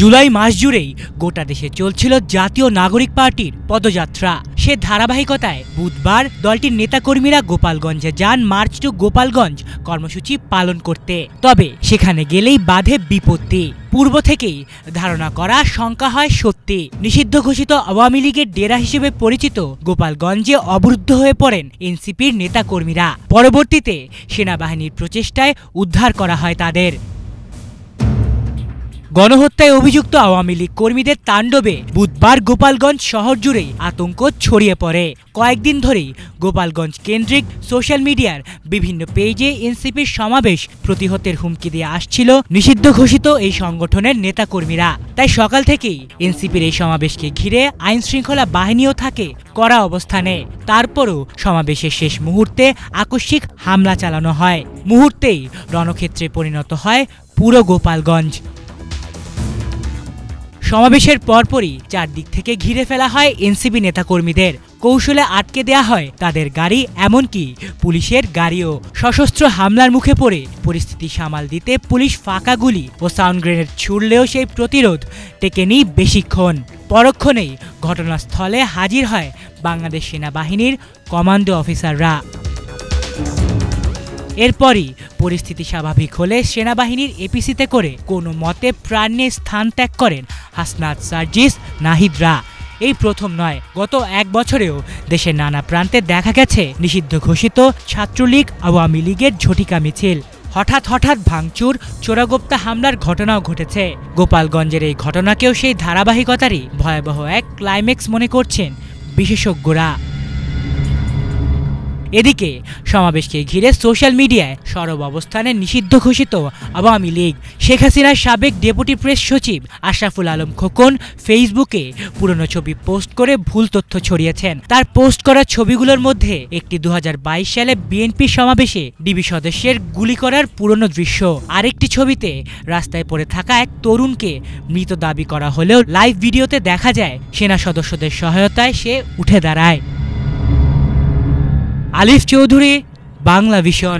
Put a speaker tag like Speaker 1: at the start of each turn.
Speaker 1: জুলাই মাস জুড়েই গোটা দেশে চলছিল জাতীয় নাগরিক পার্টির পদযাত্রা। সে ধারাবাহিকতায় বুধবার দলটির নেতাকর্মীরা গোপালগঞ্জে যান মার্চ টু গোপালগঞ্জ কর্মসূচি পালন করতে। তবে সেখানে গেলেই বাধে বিপত্তি। পূর্ব থেকেই ধারণা করা শঙ্কা হয় সত্যি। নিষিদ্ধ ঘোষিত আওয়ামী লীগের ডেরা হিসেবে পরিচিত গোপালগঞ্জে অবরুদ্ধ হয়ে পড়েন এনসিপির নেতাকর্মীরা। পরবর্তীতে সেনাবাহিনীর প্রচেষ্টায় উদ্ধার করা হয় তাদের। গণহত্যায় অভিযুক্ত আওয়ামী লীগ কর্মীদের তাণ্ডবে বুধবার গোপালগঞ্জ শহর জুড়েই আতঙ্ক ছড়িয়ে পড়ে। কয়েকদিন ধরেই গোপালগঞ্জ কেন্দ্রিক সোশ্যাল মিডিয়ার বিভিন্ন পেজে এনসিপির সমাবেশ প্রতিহতের হুমকি দিয়ে আসছিল নিষিদ্ধ ঘোষিত এই সংগঠনের নেতাকর্মীরা। তাই সকাল থেকেই এনসিপির এই সমাবেশকে ঘিরে আইন শৃঙ্খলা বাহিনীও থাকে কড়া অবস্থানে। তারপরও সমাবেশের শেষ মুহূর্তে আকস্মিক হামলা চালানো হয়। মুহূর্তেই রণক্ষেত্রে পরিণত হয় পুরো গোপালগঞ্জ। সমাবেশের পরপরই চারদিক থেকে ঘিরে ফেলা হয় এনসিপি নেতাকর্মীদের। কৌশলে আটকে দেয়া হয় তাদের গাড়ি, এমনকি পুলিশের গাড়িও। সশস্ত্র হামলার মুখে পড়ে পরিস্থিতি সামাল দিতে পুলিশ ফাঁকা গুলি ও সাউন্ড গ্রেনেড ছুড়লেও সেই প্রতিরোধ টেকেনি বেশিক্ষণ। পরক্ষণেই ঘটনাস্থলে হাজির হয় বাংলাদেশ সেনাবাহিনীর কমান্ডো অফিসাররা। এরপরই পরিস্থিতি স্বাভাবিক হলে সেনাবাহিনীর এপিসিতে করে কোনো মতে প্রাণ নিয়ে স্থান ত্যাগ করেন হাসনাত, সার্জিস, নাহিদরা। এই প্রথম নয়, গত এক বছরেও দেশের নানা প্রান্তে দেখা গেছে নিষিদ্ধ ঘোষিত ছাত্রলীগ আওয়ামী লীগের ঝটিকা মিছিল। হঠাৎ ভাঙচুর, চোরাগোপ্তা হামলার ঘটনাও ঘটেছে। গোপালগঞ্জের এই ঘটনাকেও সেই ধারাবাহিকতারই ভয়াবহ এক ক্লাইম্যাক্স মনে করছেন বিশেষজ্ঞরা। এদিকে সমাবেশকে ঘিরে সোশ্যাল মিডিয়ায় সরব অবস্থানে নিষিদ্ধ ঘোষিত আওয়ামী লীগ। শেখ হাসিনার সাবেক ডেপুটি প্রেস সচিব আশরাফুল আলম খোকন ফেসবুকে পুরনো ছবি পোস্ট করে ভুল তথ্য ছড়িয়েছেন। তার পোস্ট করা ছবিগুলোর মধ্যে একটি 2022 সালে বিএনপি সমাবেশে ডিবি সদস্যের গুলি করার পুরনো দৃশ্য। আরেকটি ছবিতে রাস্তায় পড়ে থাকা এক তরুণকে মৃত দাবি করা হলেও লাইভ ভিডিওতে দেখা যায় সেনা সদস্যদের সহায়তায় সে উঠে দাঁড়ায়। আলিফ চৌধুরী, বাংলা ভিশন।